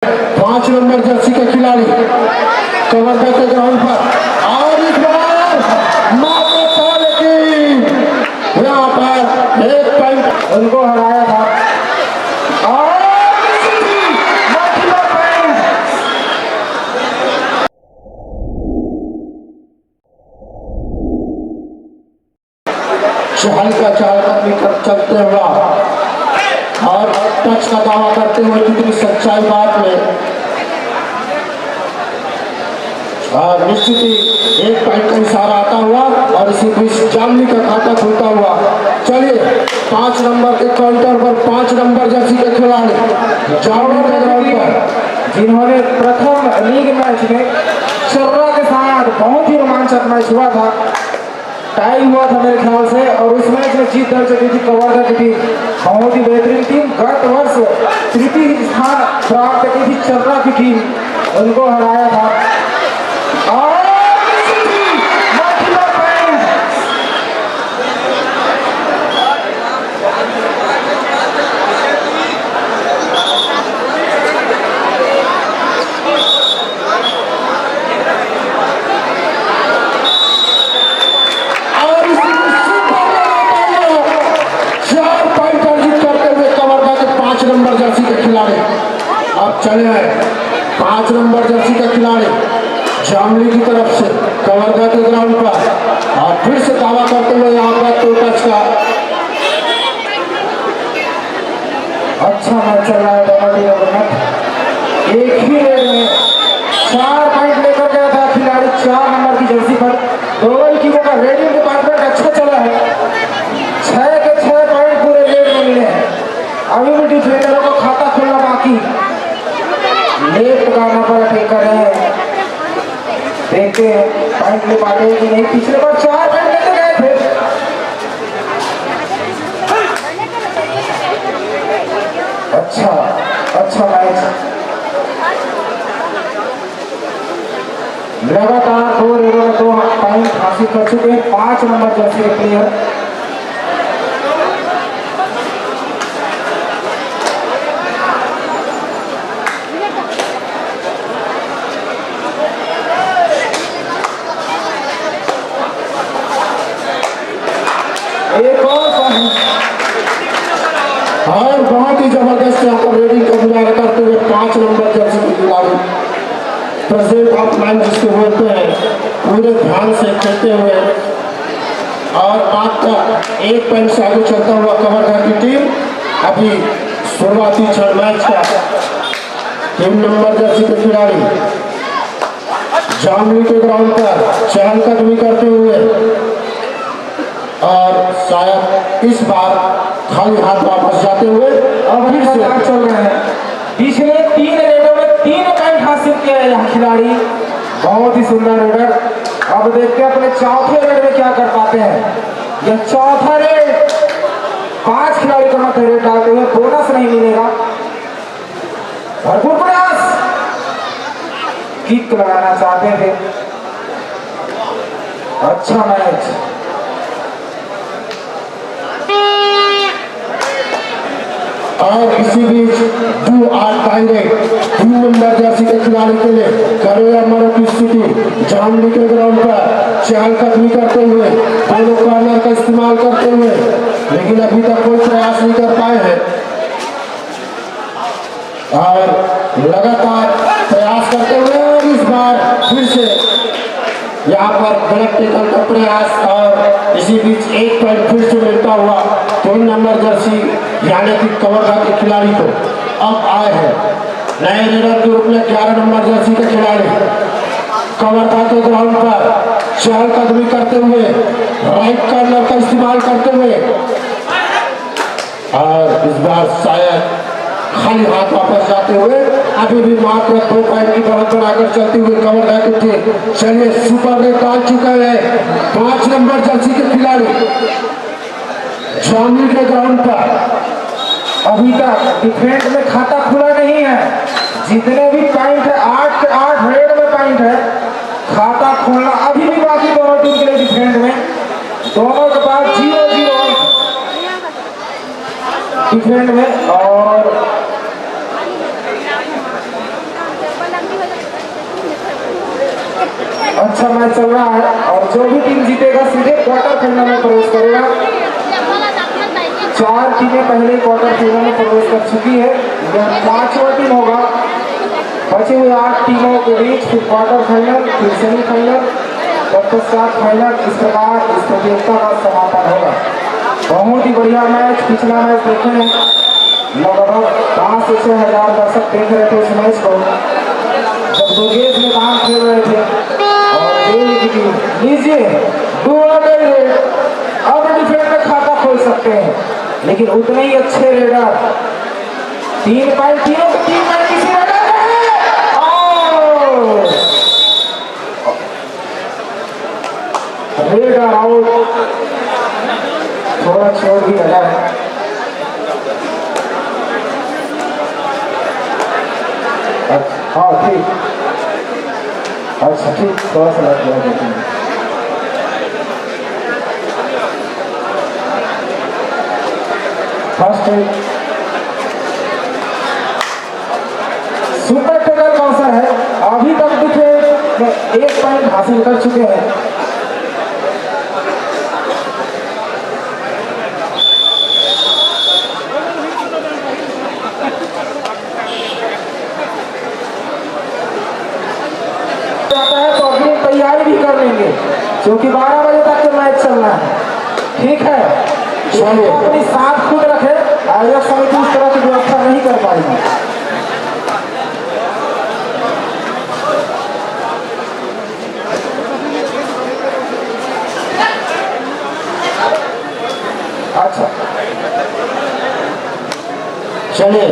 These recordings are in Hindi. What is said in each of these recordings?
5 नंबर जर्सी के खिलाड़ी कवर्धा के ग्राउंड पर और इस बार मात्र साल की यहाँ पर एक पॉइंट उनको हराया था और चहल का चाल कदमी कर चलते हुआ और टच का दावा करते हुए कितनी सच्चाई बात में और निश्चित ही एक पॉइंट का इशारा आता हुआ और इसी बीच जामनी का खाता खुलता हुआ। चलिए 5 नंबर के काउंटर पर 5 नंबर जर्सी के खिलाड़ी जामनी के ग्राउंड पर जिन्होंने प्रथम लीग मैच में चर्रा के साथ बहुत ही रोमांचक मैच हुआ था, टाई हुआ था मेरे ख्याल से, और उस मैच में जीत दर्ज की थी कवर्धा की टीम। बहुत ही बेहतरीन टीम, गत वर्ष तृतीय स्थान प्राप्त की थी चर्रा की टीम, उनको हराया था और अब चले हैं 5 नंबर जर्सी का खिलाड़ी जामली की तरफ से कवर्धा के ग्राउंड पर और फिर से दावा करते हुए यहाँ पर 2 टच का अच्छा मैच चल रहा है दोनों टीमों में। एक ही रेड में 4 पॉइंट लेकर गया था खिलाड़ी 4 नंबर की जर्सी पर। दोनों टीमों का रेडिंग डिपार्टमेंट अच्छा चला है, 6 के 6 पॉइंट पूरे रेड में मिले हैं। अभी भी डिफेंडरों को खाता खोलना बाकी, लेफ्ट गाना पर ठीक करें, देखते हैं पॉइंट ले पाते हैं कि नहीं। पिछले बार 4 पॉइंट लेते गए थे। अच्छा मैच, लगातार 2 रेडों में 2 पॉइंट हासिल कर चुके हैं 5 नंबर जर्सी के प्लेयर। और बहुत ही जबरदस्त यहाँ पर रेडिंग का गुजारा करते हुए 5 नंबर जर्सी के खिलाड़ी प्रेजेंट ऑफ माइंड जिसको बोलते हैं, पूरे ध्यान से खेलते हुए और मात्र 1 पॉइंट से आगे चलता हुआ कवर्धा की टीम अभी शुरुआती क्षण मैच का 3 नंबर जर्सी के खिलाड़ी जामली के ग्राउंड पर चहलकदमी करते हुए और शायद इस बार खाली हाथ वापस जाते हुए अब फिर से चल रहे हैं। पिछले 3 रेडों में 3 पॉइंट हासिल किया है यह खिलाड़ी, बहुत ही सुंदर रेडर। अब देखते हैं अपने चौथे रेड में क्या कर पाते हैं। यह चौथा रेड 5 खिलाड़ी को मत रेड डालते हुए, बोनस नहीं मिलेगा। भरपूर प्रयास, किक लगाना चाहते थे। अच्छा मैच, और इसी बीच 2 नंबर जर्सी के खिलाड़ी के लिए करोया मरो की स्थिति जामली के ग्राउंड पर चहलकदमी करते हुए दोनों कॉर्नर का इस्तेमाल करते हुए, लेकिन अभी तक कोई प्रयास नहीं कर पाए हैं और लगातार प्रयास करते हुए और इस बार फिर से यहाँ पर गलत टेकल का प्रयास और इसी बीच 1 पॉइंट फिर से मिलता हुआ 3 नंबर जर्सी यानी कि कवर्धा के खिलाड़ी को अब आए हैं नए रेडर के रूप में 11 नंबर जर्सी के खिलाड़ी कवर्धा के ग्राउंड पर चहलकदमी करते हुए राइट कॉर्नर का इस्तेमाल करते हुए और इस बार शायद खाली हाथ वापस जाते हुए अभी भी मात्र 2 पॉइंट की बढ़त बनाकर चलती हुई कवर्धा की टीम। चलिए सुपर रेड डाल चुका है 5 नंबर जर्सी के खिलाड़ी जामली के ग्राउंड पर। अभी तक डिफेंस में खाता खुला नहीं है, जितने भी पॉइंट है 8 के 8 रेड में पॉइंट है, खाता खोलना अभी भी बाकी दोनों टीम के लिए। डिफेंस में दोनों के पास 0-0 डिफेंस में और अच्छा मैच चल रहा है और जो भी टीम जीतेगा सीधे क्वार्टर फाइनल में प्रवेश करेगा। 4 टीमें पहले क्वार्टर फाइनल में प्रवेश कर चुकी है, यह 5वां टीम होगा। बचे हुए 8 टीमों के बीच फिर क्वार्टर फाइनल, फिर सेमीफाइनल, तत्पश्चात फाइनल। इस प्रकार इस प्रतियोगिता का समापन होगा। बहुत ही बढ़िया मैच, पिछला मैच देखे हैं, लगभग 5 से 6 हजार दर्शक देख रहे थे इस मैच को जब दुर्गेश मैदान खेल रहे थे। और लीजिए अब डिफेंड में खाता खोल सकते हैं, लेकिन उतने ही अच्छे रेडर 3 पॉइंट तीनों के 3 पॉइंट किसी रेडर में रेडर आउट, थोड़ा छोड़ भी लगा है। हाँ ठीक, अच्छा ठीक, थोड़ा सा लग गया। फर्स्ट सुपर टेलर कौशल है, अभी तक दिखे 1 पॉइंट हासिल कर चुके हैं। तैयारी भी कर लेंगे क्योंकि 12 बजे तक के मैच चलना है। ठीक है, चलिए अपनी साथ खुद रखे, आयोजक समिति इस तरह की व्यवस्था नहीं कर पाएगी। अच्छा चलिए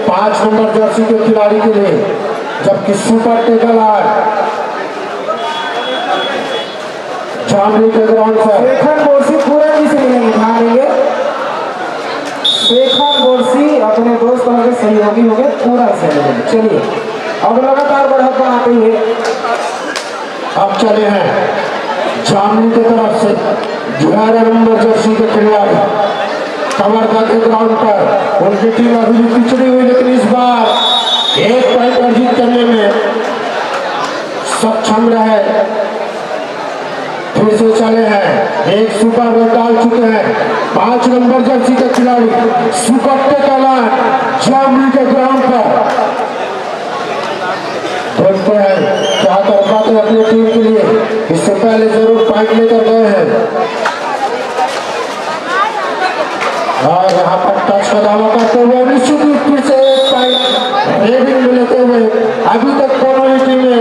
5 नंबर जर्सी के खिलाड़ी के लिए, जबकि सुपर टेकल जामली के ग्राउंड पर शेखर बोरसी पूरे जी से मिलेंगे, ध्यान देंगे। शेखर बोरसी अपने दोस्त के सहयोगी हो गए, पूरा से मिलेंगे। चलिए अब लगातार बढ़त बनाते हुए अब चले हैं जामली की तरफ से 11 नंबर जर्सी के खिलाड़ी कवर्धा के ग्राउंड पर। उनकी टीम अभी भी पिछड़ी हुई, लेकिन इस बार 1 पॉइंट अर्जित करने में सक्षम रहे। फिर से चले हैं, एक सुपर में डाल चुके हैं 5 नंबर जर्सी के खिलाड़ी सुपर टेकलान जामली के ग्राउंड पर। देखते हैं क्या कर पाते हैं अपनी टीम के लिए। इससे पहले जरूर पॉइंट लेकर गए हैं और यहाँ पर टच का दावा करते हुए निश्चित रूप फिर से 1 पॉइंट रेडिंग में लेते हुए अभी तक दोनों ही टीमें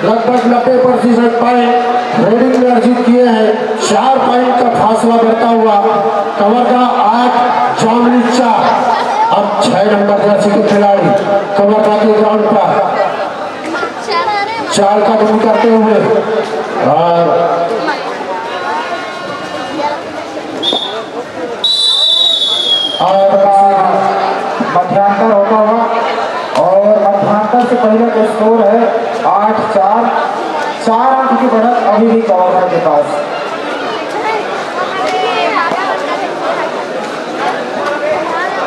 लगभग 90% पॉइंट रेडिंग में अर्जित किए हैं। 4 पॉइंट का फासला बढ़ता हुआ कवर्धा 8 जामली 4। अब 6 नंबर जर्सी के खिलाड़ी कवर्धा के ग्राउंड पर चाल का कदम करते हुए और मध्यांतर होता हुआ, और मध्यांतर से पहले का स्कोर है 8-4। 4 अंक की बढ़त अभी भी कवर्धा के पास।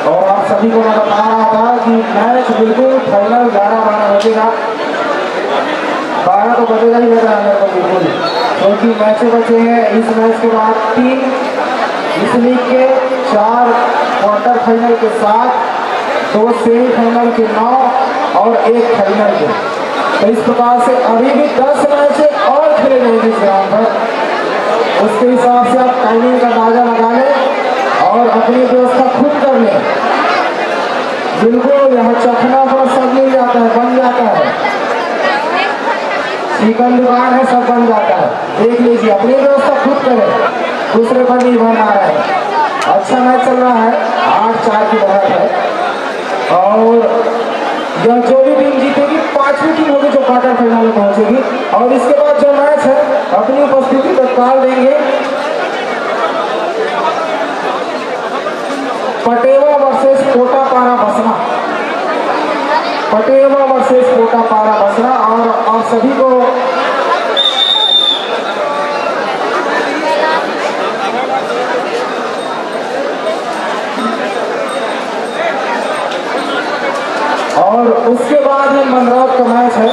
और आप सभी को मैं बता रहा था कि मैच बिल्कुल फाइनल 11-12 बजेगा। 12 तो बजेगा ही लग रहा है मेरे को बिल्कुल, क्योंकि मैचें बचे हैं। इस मैच के बाद 3 इस लीग के, 4 क्वार्टर फाइनल के 7, 2 सेमीफाइनल के 9 और 1 फाइनल के। तो इस प्रकार से अभी भी 10 मैच और खेले जाएंगे इस ग्राउंड पर। उसके हिसाब से आप टाइमिंग का अंदाजा लगा लें और अपनी व्यवस्था खुद कर लें। बिल्कुल यहाँ चखना पर सब मिल जाता है, बन जाता है, चिकन दुकान है, सब बन जाता है। देख लीजिए, अपनी व्यवस्था खुद करें, दूसरे पर निर्भर ना रहे। अच्छा मैच चल रहा है, 8-4 की बढ़त है। और यह जो भी टीम जीतेगी 5वीं टीम होगी जो क्वार्टर फाइनल में पहुंचेगी। और इसके बाद जो मैच है अपनी उपस्थिति तत्काल देंगे पटेवा वर्सेस कोटापारा बसना। पटेवा वर्सेस कोटापारा बसना। और सभी को और उसके बाद में मनरौद का मैच है।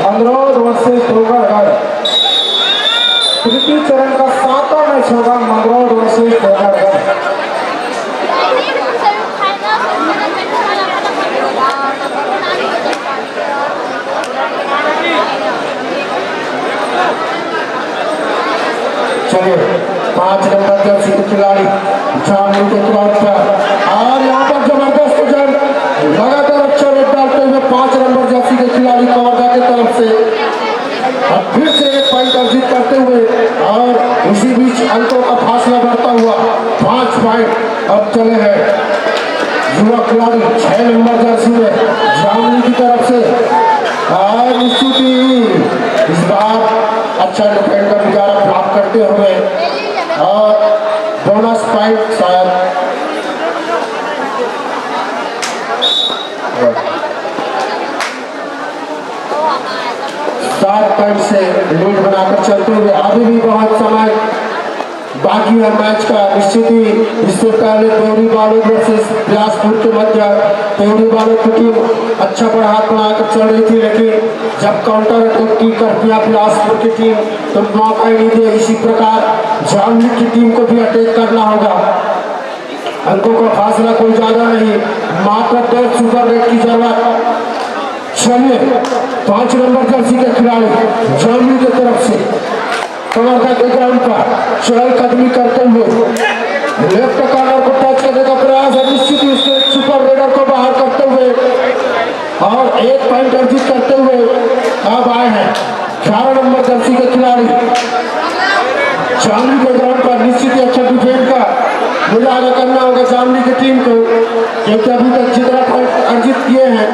मनरौद वर्सेस डोगरगढ़ तृतीय चरण का 7वां मैच होगा। मनरौद वर्सेस डोगरगढ़। चलिए 5 नंबर जर्सी के खिलाड़ी जामुन के ग्राउंड पर और यहाँ पर जबरदस्त जंग लगातार अच्छा रेट डालते हुए 5 नंबर जर्सी के खिलाड़ी कवर्धा की तरफ से और फिर से एक पॉइंट अर्जित करते हुए और इसी बीच अंकों का फासला बढ़ता हुआ 5 पॉइंट अब चले हैं युवा खिलाड़ी 6 नंबर जर्सी में जामुन की तरफ से और निश्चित ही इस बार अच्छा डिफेंड का गुजारा प्राप्त करते हुए और बोनस पॉइंट शायद सात पॉइंट से लीड बनाकर चलते हुए अभी भी बहुत समय बाकी है मैच का। निश्चित ही इससे पहले देवरी बालोद वर्सेस बिलासपुर के मध्य देवरी बालोद की टीम अच्छा बढ़ात बनाकर चल रही थी, लेकिन जब काउंटर अटैक की कर दिया बिलासपुर की टीम तो मौका ही नहीं दिया। इसी प्रकार जामली की टीम को भी अटैक करना होगा। अंकों का फासला कोई ज्यादा नहीं, मात्र 10 सुपर रेट की जरूरत। चलिए 5 नंबर जर्सी के खिलाड़ी जामली की तरफ से कवर्धा के ग्राउंड पर चहलकदमी करते हुए लेफ्ट कॉर्नर को टच करने का प्रयास है। निश्चित ही उसके सुपर रेडर को बाहर करते हुए और एक पॉइंट अर्जित करते हुए अब आए हैं 11 नंबर जर्सी के खिलाड़ी जामली के ग्राउंड पर। निश्चित ही अच्छा डिफेंड का गुजारा करना होगा जामली की टीम को, क्योंकि अभी तक जितना पॉइंट अर्जित किए हैं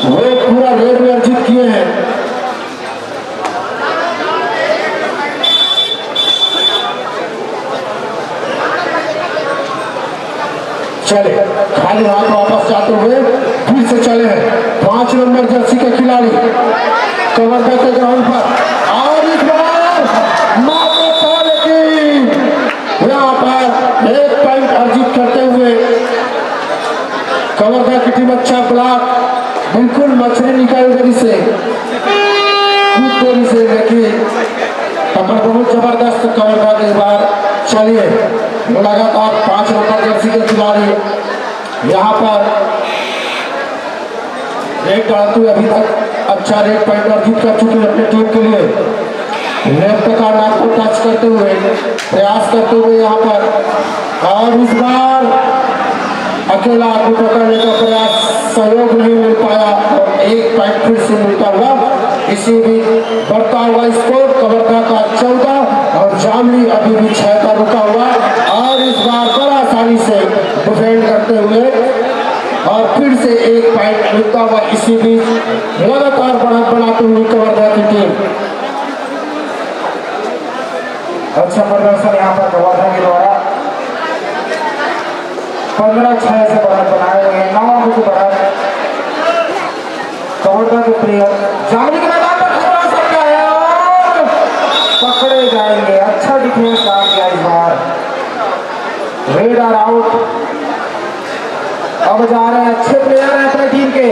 वो पूरा रेड में अर्जित किए हैं। चले खाली हाथ वापस जाते हुए फिर से चले हैं 5 नंबर जर्सी के खिलाड़ी कवर्धा के ग्राउंड पर और इस बार मात्र था, लेकिन यहाँ पर एक पॉइंट अर्जित करते हुए कवर्धा की टीम अच्छा ब्लॉक बिल्कुल मछली निकाल देरी से कूद देरी से, लेकिन पकड़ बहुत जबरदस्त कवर्धा के बार। चलिए लगातार 5 नंबर जर्सी के खिलाड़ी यहाँ पर रेट डालते हुए अभी तक अच्छा रेट पॉइंट अर्जित कर चुके हैं अपनी टीम के लिए। लेफ्ट कॉर्नर को टच करते हुए प्रयास करते हुए यहाँ पर और इस बार अकेला आदमी पकड़ने का प्रयास सहयोग नहीं मिल पाया और एक पॉइंट फिर से मिलता हुआ इसी भी बढ़ता हुआ स्कोर कवर्धा का 14 और जामली अभी भी 6 पर रुका हुआ और इस बार बड़ा आसानी से डिफेंड करते हुए और फिर से एक पॉइंट मिलता हुआ इसी बीच लगातार बढ़त बनाते हुए कवर्धा की टीम। अच्छा प्रदर्शन यहाँ पर कवर्धा के द्वारा 15-6 से बढ़त बनाए गए 9 अंक की बढ़त कवर्धा के प्लेयर जामली के मैदान पर खतरा हो सकता है और पकड़े जाएंगे। अच्छा डिफेंस काम किया इस बार। Red are out. अब जा रहे हैं अच्छे प्लेयर हैं अपने टीम के,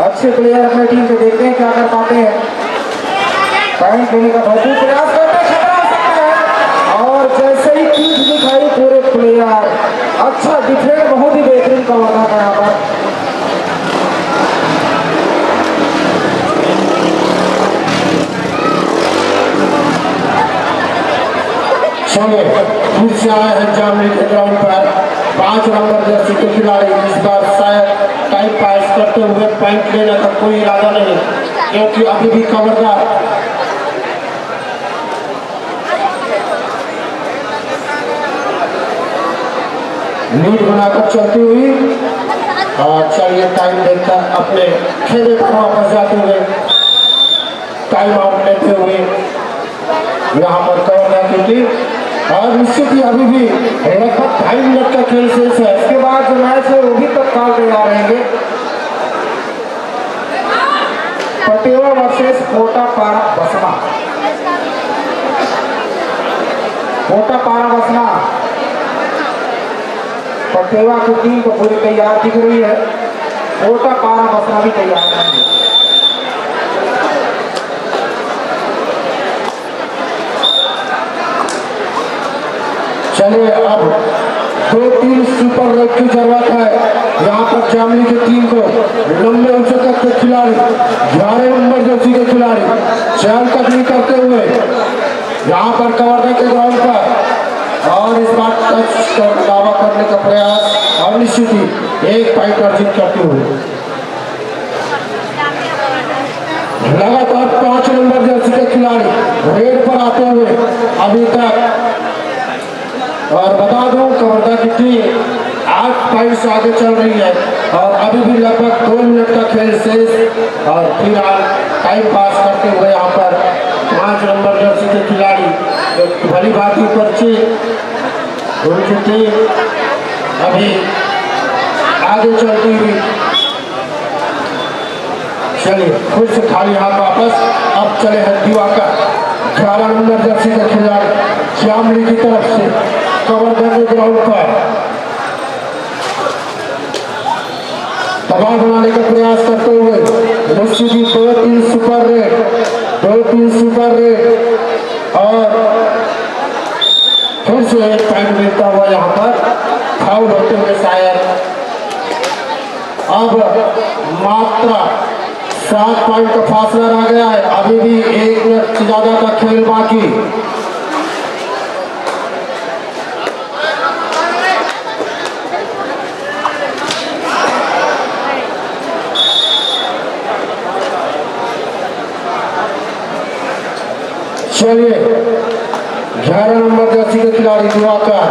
अच्छे प्लेयर अपने टीम के, देखते हैं क्या कर पाते हैं। पॉइंट लेने का भरपूर प्रयास करते हैं, खतरा हो सकता है और जैसे ही पीठ दिखाई पूरे प्लेयर अच्छा डिफेंड बहुत ही बेहतरीन कवर्धा का यहाँ पर। चलिए फिर से आए हैं जामली के ग्राउंड पर 5 नंबर जर्सी के खिलाड़ी। इस बार शायद टाइम पास करते हुए पॉइंट लेने का कोई इरादा नहीं, क्योंकि अभी भी कवर्धा लीड बनाकर चलती हुई। और चलिए टाइम देखकर अपने खेले पर वापस जाते हुए टाइम आउट लेते हुए यहाँ पर कवर्धा की टीम और निश्चित ही अभी भी लगभग 2.5 मिनट का खेल शेष है। इसके बाद जो मैच है वो भी तत्काल तैयार रहेंगे। पटेवा वर्सेस कोटापारा बसना। कोटापारा बसना रेवा की टीम को पूरी तैयार दिख रही है। कोटा पारा बसना भी तैयार है। चलिए अब 2-3 सुपर रेड की जरूरत है। यहाँ पर जामली की टीम को लंबे उच्चतक के खिलाड़ी 11 नंबर जर्सी के खिलाड़ी चहल कदमी करते हुए यहाँ पर कवर्धा के ग्राउंड पर और इस बार टच कर दावा करने का प्रयास और निश्चित ही एक पॉइंट अर्जित करते हुए लगातार 5 नंबर जर्सी के खिलाड़ी रेड पर आते हुए अभी तक। और बता दूं कवर्धा की टीम 8 पॉइंट से आगे चल रही है और अभी भी लगभग 2 मिनट का खेल शेष और फिलहाल टाइम पास करते हुए यहाँ पर 5 नंबर जर्सी के खिलाड़ी जो भली भांति परिचित उनकी टीम अभी आगे चलती हुई। चलिए फिर से खाली हाथ वापस। अब चले हैं दिवाकर 11 नंबर जर्सी के खिलाड़ी जामली की तरफ से कवर्धा के ग्राउंड पर दबाव बनाने का प्रयास करते हुए निश्चित ही 2-3 सुपर रेड और फिर से एक पॉइंट मिलता हुआ यहाँ पर फाउल होते हुए शायद। अब मात्र 7 पॉइंट का फासला रह गया है। अभी भी 1 मिनट से ज्यादा का खेल बाकी। चलिए 11 नंबर जर्सी के खिलाड़ी दिवाकर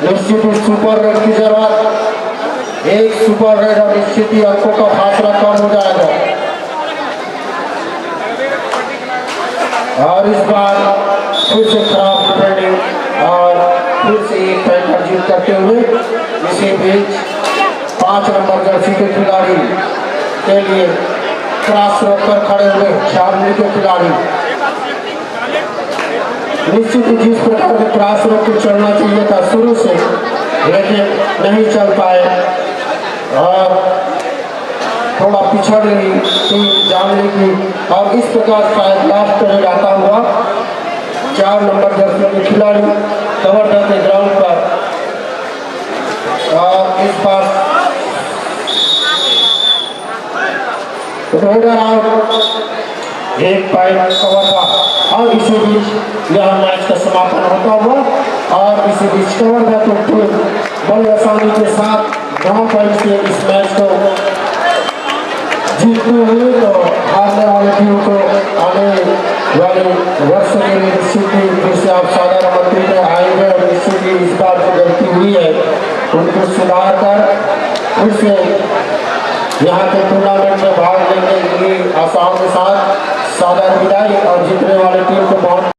निश्चित ही सुपर रेड की जरूरत। एक सुपर रेड और निश्चित ही अंकों का फासला कम हो जाएगा और इस बार फिर से खराब डिफेंडिंग और फिर से एक पॉइंट अर्जित करते हुए इसी बीच 5 नंबर जर्सी के खिलाड़ी के लिए क्रॉस रोककर खड़े हुए जामली के खिलाड़ी निश्चित ही जिस प्रकार के क्रॉस रोक के चलना चाहिए था शुरू से, लेकिन नहीं चल पाए और थोड़ा पिछड़ रही टीम जामली की। और इस प्रकार शायद लास्ट में आता हुआ 4 नंबर जर्सी के खिलाड़ी कवर्धा के ग्राउंड पर और इस बार रोडर आउट 1 पॉइंट कवर्धा। और इसी बीच यह मैच का समापन होता हुआ और इसी बीच कवर्धा की टीम बड़ी आसानी के साथ 9 पॉइंट से इस मैच को जीतते हुए तो हारने वाली टीम को आने वाले वर्ष के लिए निश्चित ही फिर से आप साधारण मंत्री में आएंगे और निश्चित ही इस बार जो गलती हुई है उनको सुधार कर फिर से यहाँ के टूर्नामेंट में भाग लेने के लिए आसाम के साथ साधारण विदाई और जीतने वाली टीम को बहुत